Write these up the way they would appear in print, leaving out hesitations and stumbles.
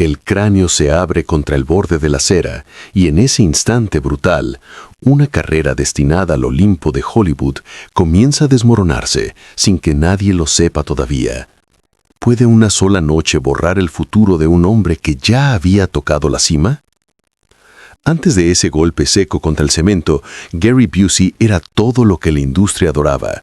El cráneo se abre contra el borde de la acera y en ese instante brutal, una carrera destinada al Olimpo de Hollywood comienza a desmoronarse sin que nadie lo sepa todavía. ¿Puede una sola noche borrar el futuro de un hombre que ya había tocado la cima? Antes de ese golpe seco contra el cemento, Gary Busey era todo lo que la industria adoraba.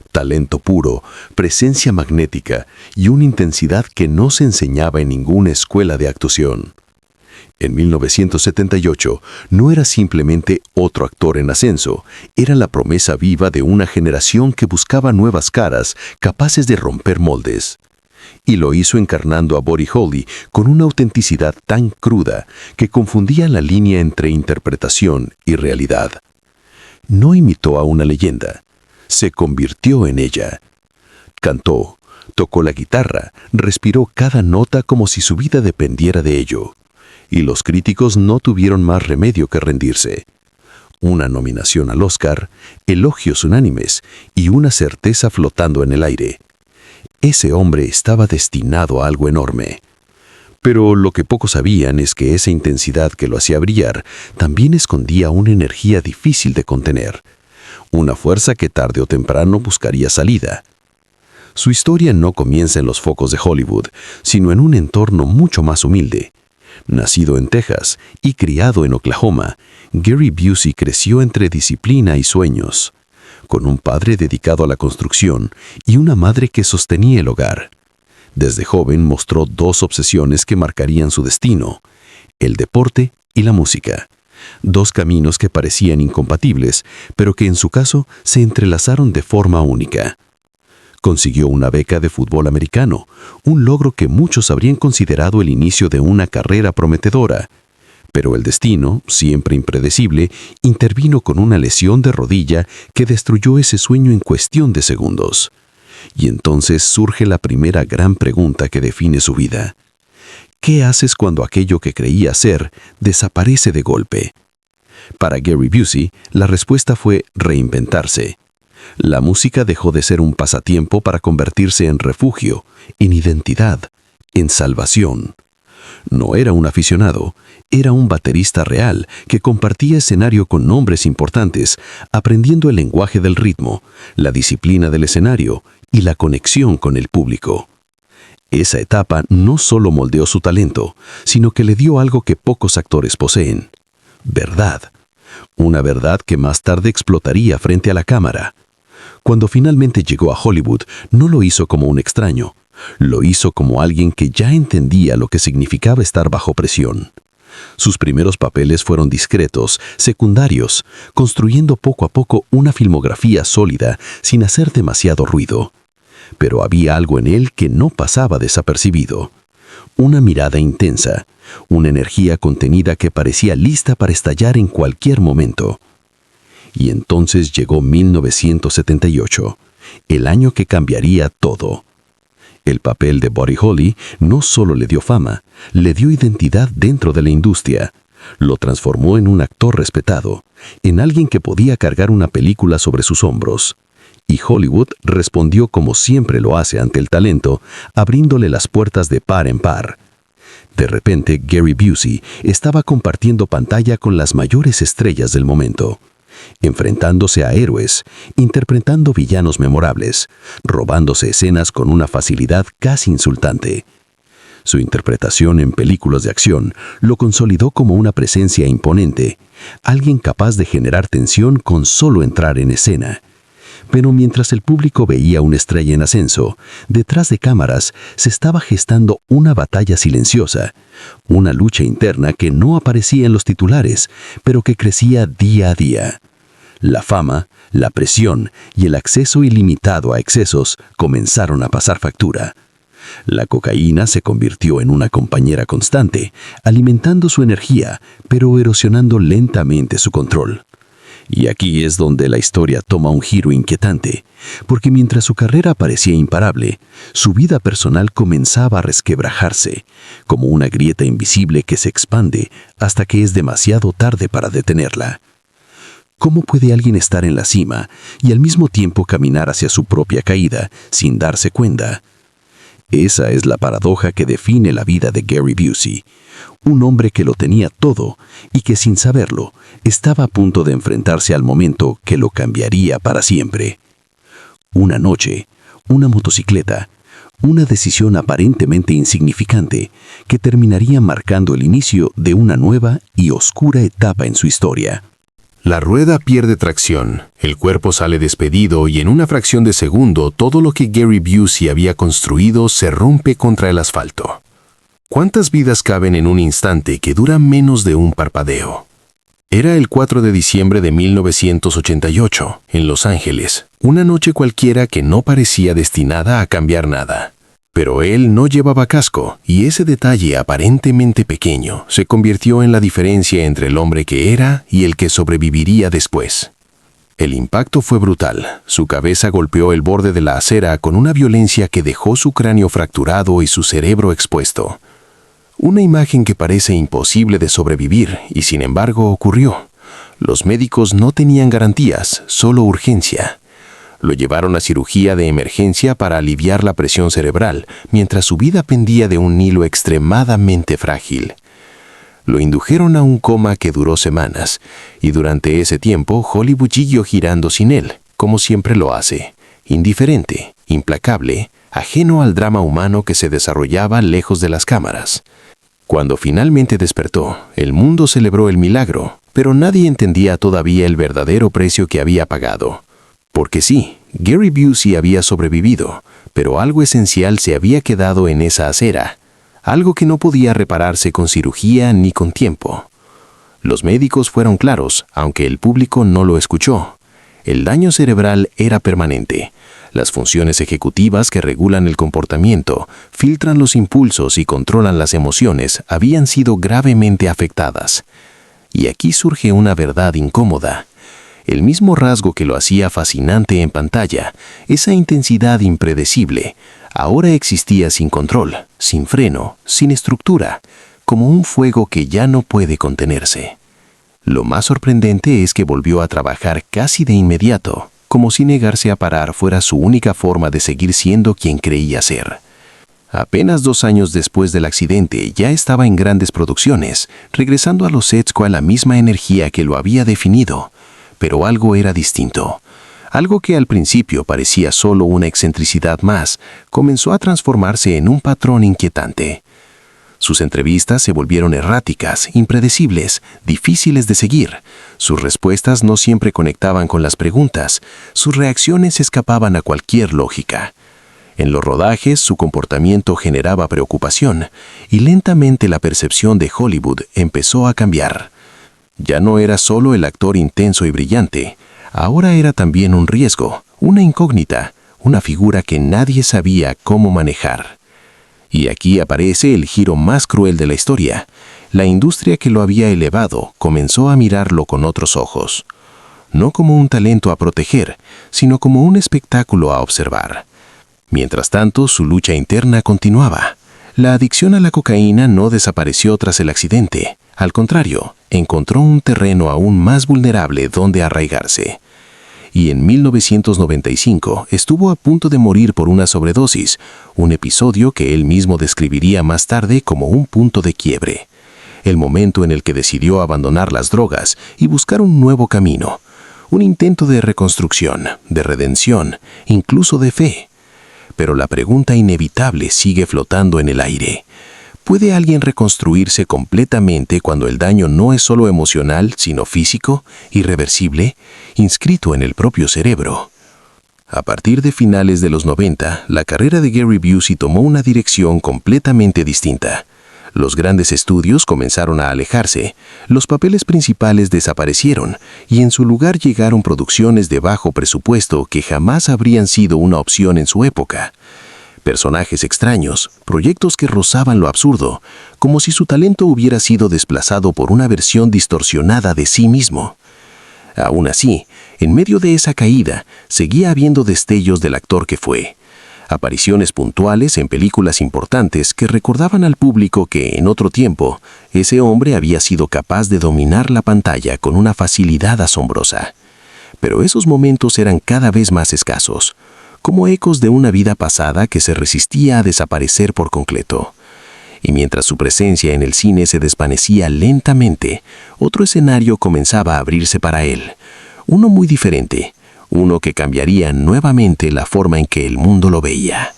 Talento puro, presencia magnética y una intensidad que no se enseñaba en ninguna escuela de actuación. En 1978 no era simplemente otro actor en ascenso, era la promesa viva de una generación que buscaba nuevas caras capaces de romper moldes. Y lo hizo encarnando a Buddy Holly con una autenticidad tan cruda que confundía la línea entre interpretación y realidad. No imitó a una leyenda, se convirtió en ella. Cantó, tocó la guitarra, respiró cada nota como si su vida dependiera de ello. Y los críticos no tuvieron más remedio que rendirse. Una nominación al Oscar, elogios unánimes y una certeza flotando en el aire. Ese hombre estaba destinado a algo enorme. Pero lo que pocos sabían es que esa intensidad que lo hacía brillar también escondía una energía difícil de contener. Una fuerza que tarde o temprano buscaría salida. Su historia no comienza en los focos de Hollywood, sino en un entorno mucho más humilde. Nacido en Texas y criado en Oklahoma, Gary Busey creció entre disciplina y sueños, con un padre dedicado a la construcción y una madre que sostenía el hogar. Desde joven mostró dos obsesiones que marcarían su destino: el deporte y la música. Dos caminos que parecían incompatibles, pero que en su caso se entrelazaron de forma única. Consiguió una beca de fútbol americano, un logro que muchos habrían considerado el inicio de una carrera prometedora. Pero el destino, siempre impredecible, intervino con una lesión de rodilla que destruyó ese sueño en cuestión de segundos. Y entonces surge la primera gran pregunta que define su vida. ¿Qué haces cuando aquello que creía ser desaparece de golpe? Para Gary Busey, la respuesta fue reinventarse. La música dejó de ser un pasatiempo para convertirse en refugio, en identidad, en salvación. No era un aficionado, era un baterista real que compartía escenario con nombres importantes, aprendiendo el lenguaje del ritmo, la disciplina del escenario y la conexión con el público. Esa etapa no solo moldeó su talento, sino que le dio algo que pocos actores poseen: verdad. Una verdad que más tarde explotaría frente a la cámara. Cuando finalmente llegó a Hollywood, no lo hizo como un extraño. Lo hizo como alguien que ya entendía lo que significaba estar bajo presión. Sus primeros papeles fueron discretos, secundarios, construyendo poco a poco una filmografía sólida sin hacer demasiado ruido. Pero había algo en él que no pasaba desapercibido. Una mirada intensa, una energía contenida que parecía lista para estallar en cualquier momento. Y entonces llegó 1978, el año que cambiaría todo. El papel de Buddy Holly no solo le dio fama, le dio identidad dentro de la industria. Lo transformó en un actor respetado, en alguien que podía cargar una película sobre sus hombros. Y Hollywood respondió como siempre lo hace ante el talento, abriéndole las puertas de par en par. De repente, Gary Busey estaba compartiendo pantalla con las mayores estrellas del momento, enfrentándose a héroes, interpretando villanos memorables, robándose escenas con una facilidad casi insultante. Su interpretación en películas de acción lo consolidó como una presencia imponente, alguien capaz de generar tensión con solo entrar en escena. Pero mientras el público veía una estrella en ascenso, detrás de cámaras se estaba gestando una batalla silenciosa, una lucha interna que no aparecía en los titulares, pero que crecía día a día. La fama, la presión y el acceso ilimitado a excesos comenzaron a pasar factura. La cocaína se convirtió en una compañera constante, alimentando su energía, pero erosionando lentamente su control. Y aquí es donde la historia toma un giro inquietante, porque mientras su carrera parecía imparable, su vida personal comenzaba a resquebrajarse, como una grieta invisible que se expande hasta que es demasiado tarde para detenerla. ¿Cómo puede alguien estar en la cima y al mismo tiempo caminar hacia su propia caída sin darse cuenta? Esa es la paradoja que define la vida de Gary Busey, un hombre que lo tenía todo y que sin saberlo estaba a punto de enfrentarse al momento que lo cambiaría para siempre. Una noche, una motocicleta, una decisión aparentemente insignificante que terminaría marcando el inicio de una nueva y oscura etapa en su historia. La rueda pierde tracción, el cuerpo sale despedido y en una fracción de segundo todo lo que Gary Busey había construido se rompe contra el asfalto. ¿Cuántas vidas caben en un instante que dura menos de un parpadeo? Era el 4 de diciembre de 1988, en Los Ángeles, una noche cualquiera que no parecía destinada a cambiar nada. Pero él no llevaba casco, y ese detalle aparentemente pequeño se convirtió en la diferencia entre el hombre que era y el que sobreviviría después. El impacto fue brutal. Su cabeza golpeó el borde de la acera con una violencia que dejó su cráneo fracturado y su cerebro expuesto. Una imagen que parece imposible de sobrevivir, y sin embargo ocurrió. Los médicos no tenían garantías, solo urgencia. Lo llevaron a cirugía de emergencia para aliviar la presión cerebral, mientras su vida pendía de un hilo extremadamente frágil. Lo indujeron a un coma que duró semanas, y durante ese tiempo Hollywood siguió girando sin él, como siempre lo hace, indiferente, implacable, ajeno al drama humano que se desarrollaba lejos de las cámaras. Cuando finalmente despertó, el mundo celebró el milagro, pero nadie entendía todavía el verdadero precio que había pagado. Porque sí, Gary Busey había sobrevivido, pero algo esencial se había quedado en esa acera, algo que no podía repararse con cirugía ni con tiempo. Los médicos fueron claros, aunque el público no lo escuchó. El daño cerebral era permanente. Las funciones ejecutivas que regulan el comportamiento, filtran los impulsos y controlan las emociones habían sido gravemente afectadas. Y aquí surge una verdad incómoda. El mismo rasgo que lo hacía fascinante en pantalla, esa intensidad impredecible, ahora existía sin control, sin freno, sin estructura, como un fuego que ya no puede contenerse. Lo más sorprendente es que volvió a trabajar casi de inmediato, como si negarse a parar fuera su única forma de seguir siendo quien creía ser. Apenas 2 años después del accidente ya estaba en grandes producciones, regresando a los sets con la misma energía que lo había definido. Pero algo era distinto. Algo que al principio parecía solo una excentricidad más, comenzó a transformarse en un patrón inquietante. Sus entrevistas se volvieron erráticas, impredecibles, difíciles de seguir. Sus respuestas no siempre conectaban con las preguntas. Sus reacciones escapaban a cualquier lógica. En los rodajes, su comportamiento generaba preocupación, y lentamente la percepción de Hollywood empezó a cambiar. Ya no era solo el actor intenso y brillante, ahora era también un riesgo, una incógnita, una figura que nadie sabía cómo manejar. Y aquí aparece el giro más cruel de la historia. La industria que lo había elevado comenzó a mirarlo con otros ojos. No como un talento a proteger, sino como un espectáculo a observar. Mientras tanto, su lucha interna continuaba. La adicción a la cocaína no desapareció tras el accidente. Al contrario, encontró un terreno aún más vulnerable donde arraigarse. Y en 1995 estuvo a punto de morir por una sobredosis, un episodio que él mismo describiría más tarde como un punto de quiebre. El momento en el que decidió abandonar las drogas y buscar un nuevo camino. Un intento de reconstrucción, de redención, incluso de fe. Pero la pregunta inevitable sigue flotando en el aire. ¿Puede alguien reconstruirse completamente cuando el daño no es solo emocional, sino físico, irreversible, inscrito en el propio cerebro? A partir de finales de los 90, la carrera de Gary Busey tomó una dirección completamente distinta. Los grandes estudios comenzaron a alejarse, los papeles principales desaparecieron y en su lugar llegaron producciones de bajo presupuesto que jamás habrían sido una opción en su época. Personajes extraños, proyectos que rozaban lo absurdo, como si su talento hubiera sido desplazado por una versión distorsionada de sí mismo. Aún así, en medio de esa caída, seguía habiendo destellos del actor que fue. Apariciones puntuales en películas importantes que recordaban al público que, en otro tiempo, ese hombre había sido capaz de dominar la pantalla con una facilidad asombrosa. Pero esos momentos eran cada vez más escasos. como ecos de una vida pasada que se resistía a desaparecer por completo. Y mientras su presencia en el cine se desvanecía lentamente, otro escenario comenzaba a abrirse para él, uno muy diferente, uno que cambiaría nuevamente la forma en que el mundo lo veía.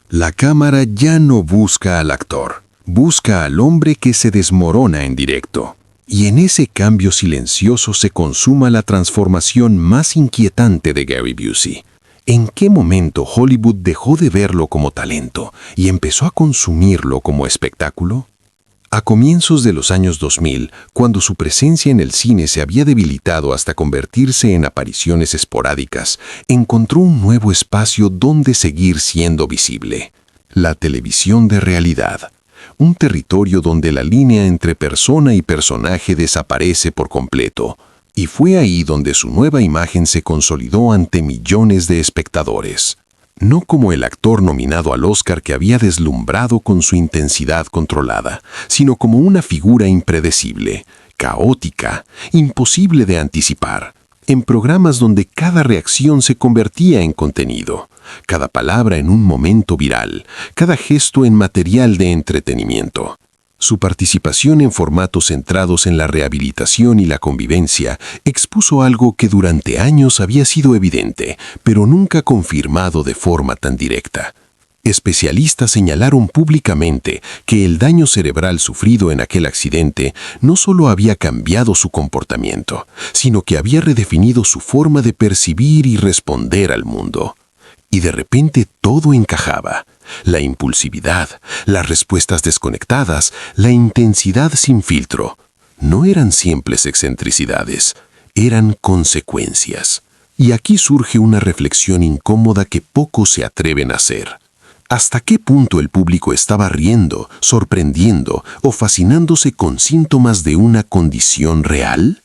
La cámara ya no busca al actor, busca al hombre que se desmorona en directo. Y en ese cambio silencioso se consuma la transformación más inquietante de Gary Busey. ¿En qué momento Hollywood dejó de verlo como talento y empezó a consumirlo como espectáculo? A comienzos de los años 2000, cuando su presencia en el cine se había debilitado hasta convertirse en apariciones esporádicas, encontró un nuevo espacio donde seguir siendo visible: la televisión de realidad. Un territorio donde la línea entre persona y personaje desaparece por completo. Y fue ahí donde su nueva imagen se consolidó ante millones de espectadores. No como el actor nominado al Oscar que había deslumbrado con su intensidad controlada, sino como una figura impredecible, caótica, imposible de anticipar, en programas donde cada reacción se convertía en contenido, cada palabra en un momento viral, cada gesto en material de entretenimiento. Su participación en formatos centrados en la rehabilitación y la convivencia expuso algo que durante años había sido evidente, pero nunca confirmado de forma tan directa. Especialistas señalaron públicamente que el daño cerebral sufrido en aquel accidente no solo había cambiado su comportamiento, sino que había redefinido su forma de percibir y responder al mundo. Y de repente todo encajaba. La impulsividad, las respuestas desconectadas, la intensidad sin filtro. No eran simples excentricidades, eran consecuencias. Y aquí surge una reflexión incómoda que pocos se atreven a hacer. ¿Hasta qué punto el público estaba riendo, sorprendiendo o fascinándose con síntomas de una condición real?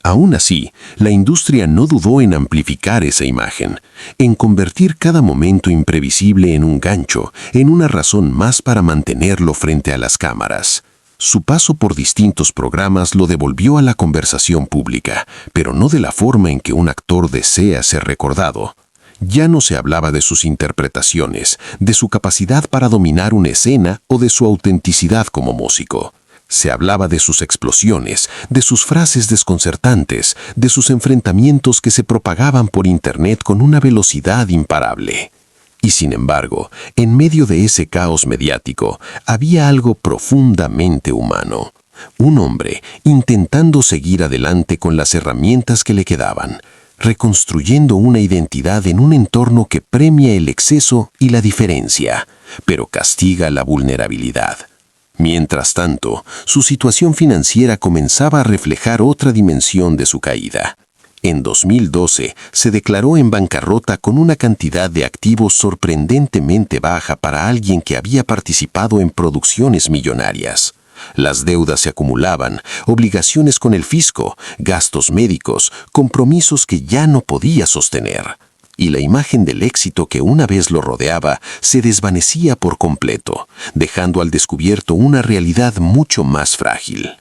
Aún así, la industria no dudó en amplificar esa imagen, en convertir cada momento imprevisible en un gancho, en una razón más para mantenerlo frente a las cámaras. Su paso por distintos programas lo devolvió a la conversación pública, pero no de la forma en que un actor desea ser recordado. Ya no se hablaba de sus interpretaciones, de su capacidad para dominar una escena o de su autenticidad como músico. Se hablaba de sus explosiones, de sus frases desconcertantes, de sus enfrentamientos que se propagaban por Internet con una velocidad imparable. Y sin embargo, en medio de ese caos mediático, había algo profundamente humano. Un hombre intentando seguir adelante con las herramientas que le quedaban, reconstruyendo una identidad en un entorno que premia el exceso y la diferencia, pero castiga la vulnerabilidad. Mientras tanto, su situación financiera comenzaba a reflejar otra dimensión de su caída. En 2012, se declaró en bancarrota con una cantidad de activos sorprendentemente baja para alguien que había participado en producciones millonarias. Las deudas se acumulaban, obligaciones con el fisco, gastos médicos, compromisos que ya no podía sostener. Y la imagen del éxito que una vez lo rodeaba se desvanecía por completo, dejando al descubierto una realidad mucho más frágil.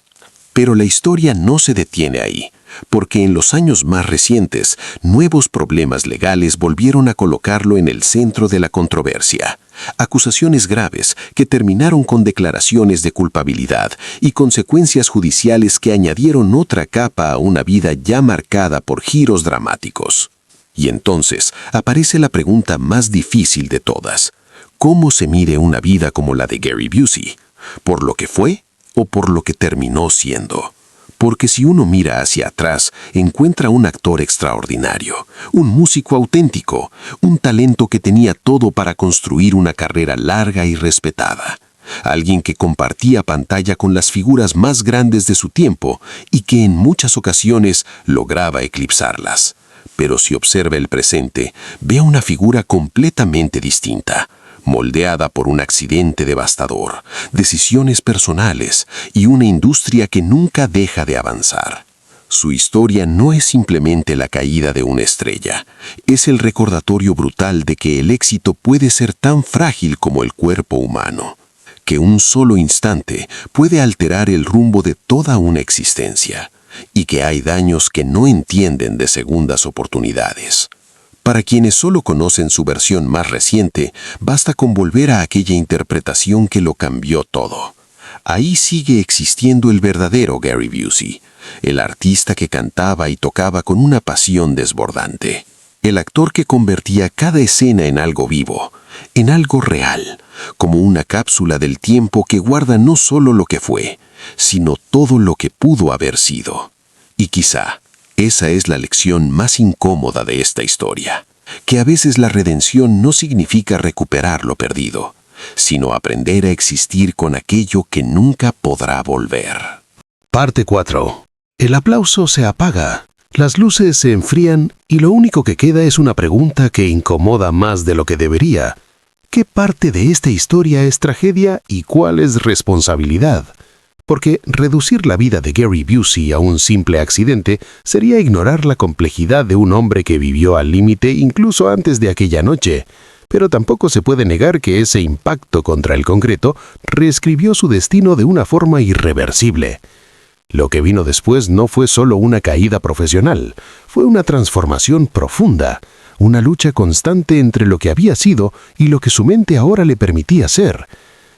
Pero la historia no se detiene ahí, porque en los años más recientes, nuevos problemas legales volvieron a colocarlo en el centro de la controversia. Acusaciones graves que terminaron con declaraciones de culpabilidad y consecuencias judiciales que añadieron otra capa a una vida ya marcada por giros dramáticos. Y entonces aparece la pregunta más difícil de todas. ¿Cómo se mide una vida como la de Gary Busey? ¿Por lo que fue o por lo que terminó siendo? Porque si uno mira hacia atrás, encuentra un actor extraordinario, un músico auténtico, un talento que tenía todo para construir una carrera larga y respetada. Alguien que compartía pantalla con las figuras más grandes de su tiempo y que en muchas ocasiones lograba eclipsarlas. Pero si observa el presente, ve una figura completamente distinta, moldeada por un accidente devastador, decisiones personales y una industria que nunca deja de avanzar. Su historia no es simplemente la caída de una estrella, es el recordatorio brutal de que el éxito puede ser tan frágil como el cuerpo humano, que un solo instante puede alterar el rumbo de toda una existencia, y que hay daños que no entienden de segundas oportunidades. Para quienes solo conocen su versión más reciente, basta con volver a aquella interpretación que lo cambió todo. Ahí sigue existiendo el verdadero Gary Busey, el artista que cantaba y tocaba con una pasión desbordante, el actor que convertía cada escena en algo vivo, en algo real, como una cápsula del tiempo que guarda no solo lo que fue, sino todo lo que pudo haber sido. Y quizá esa es la lección más incómoda de esta historia, que a veces la redención no significa recuperar lo perdido, sino aprender a existir con aquello que nunca podrá volver. Parte 4. El aplauso se apaga, las luces se enfrían y lo único que queda es una pregunta que incomoda más de lo que debería. ¿Qué parte de esta historia es tragedia y cuál es responsabilidad? Porque reducir la vida de Gary Busey a un simple accidente sería ignorar la complejidad de un hombre que vivió al límite incluso antes de aquella noche. Pero tampoco se puede negar que ese impacto contra el concreto reescribió su destino de una forma irreversible. Lo que vino después no fue solo una caída profesional, fue una transformación profunda, una lucha constante entre lo que había sido y lo que su mente ahora le permitía ser.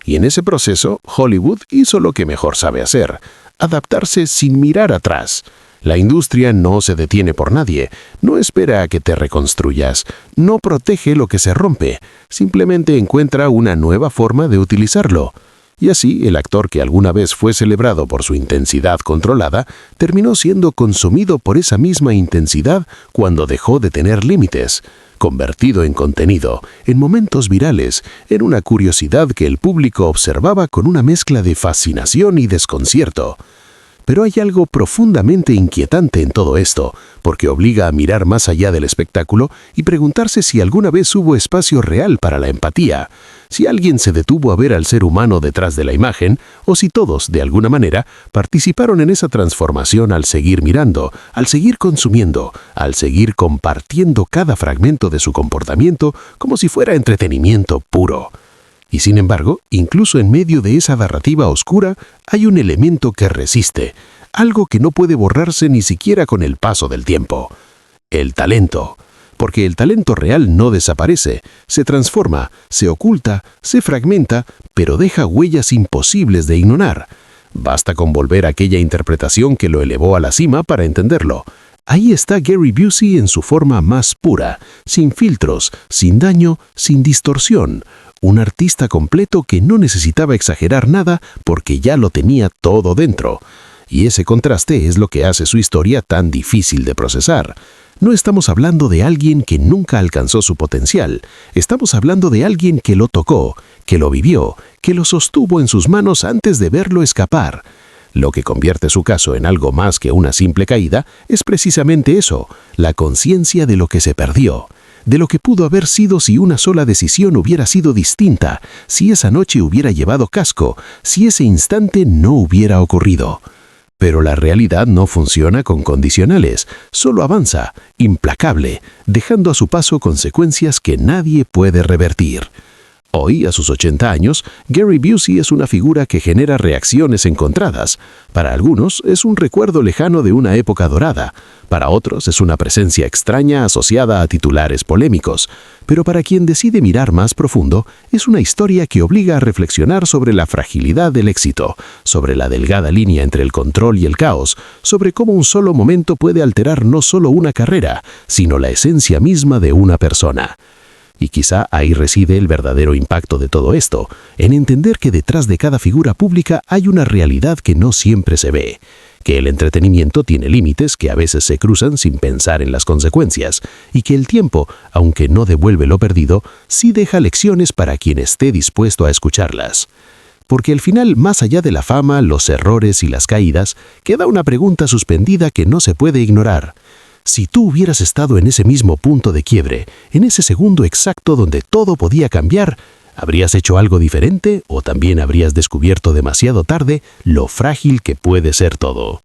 Y en ese proceso, Hollywood hizo lo que mejor sabe hacer, adaptarse sin mirar atrás. La industria no se detiene por nadie, no espera a que te reconstruyas, no protege lo que se rompe, simplemente encuentra una nueva forma de utilizarlo. Y así, el actor que alguna vez fue celebrado por su intensidad controlada, terminó siendo consumido por esa misma intensidad cuando dejó de tener límites, convertido en contenido, en momentos virales, en una curiosidad que el público observaba con una mezcla de fascinación y desconcierto. Pero hay algo profundamente inquietante en todo esto, porque obliga a mirar más allá del espectáculo y preguntarse si alguna vez hubo espacio real para la empatía, si alguien se detuvo a ver al ser humano detrás de la imagen, o si todos, de alguna manera, participaron en esa transformación al seguir mirando, al seguir consumiendo, al seguir compartiendo cada fragmento de su comportamiento como si fuera entretenimiento puro. Y sin embargo, incluso en medio de esa narrativa oscura, hay un elemento que resiste, algo que no puede borrarse ni siquiera con el paso del tiempo. El talento. Porque el talento real no desaparece, se transforma, se oculta, se fragmenta, pero deja huellas imposibles de ignorar. Basta con volver a aquella interpretación que lo elevó a la cima para entenderlo. Ahí está Gary Busey en su forma más pura, sin filtros, sin daño, sin distorsión. Un artista completo que no necesitaba exagerar nada porque ya lo tenía todo dentro. Y ese contraste es lo que hace su historia tan difícil de procesar. No estamos hablando de alguien que nunca alcanzó su potencial. Estamos hablando de alguien que lo tocó, que lo vivió, que lo sostuvo en sus manos antes de verlo escapar. Lo que convierte su caso en algo más que una simple caída es precisamente eso, la conciencia de lo que se perdió, de lo que pudo haber sido si una sola decisión hubiera sido distinta, si esa noche hubiera llevado casco, si ese instante no hubiera ocurrido. Pero la realidad no funciona con condicionales, solo avanza, implacable, dejando a su paso consecuencias que nadie puede revertir. Hoy, a sus 80 años, Gary Busey es una figura que genera reacciones encontradas. Para algunos es un recuerdo lejano de una época dorada, para otros es una presencia extraña asociada a titulares polémicos, pero para quien decide mirar más profundo, es una historia que obliga a reflexionar sobre la fragilidad del éxito, sobre la delgada línea entre el control y el caos, sobre cómo un solo momento puede alterar no solo una carrera, sino la esencia misma de una persona. Y quizá ahí reside el verdadero impacto de todo esto, en entender que detrás de cada figura pública hay una realidad que no siempre se ve, que el entretenimiento tiene límites que a veces se cruzan sin pensar en las consecuencias, y que el tiempo, aunque no devuelve lo perdido, sí deja lecciones para quien esté dispuesto a escucharlas. Porque al final, más allá de la fama, los errores y las caídas, queda una pregunta suspendida que no se puede ignorar. Si tú hubieras estado en ese mismo punto de quiebre, en ese segundo exacto donde todo podía cambiar, ¿habrías hecho algo diferente o también habrías descubierto demasiado tarde lo frágil que puede ser todo?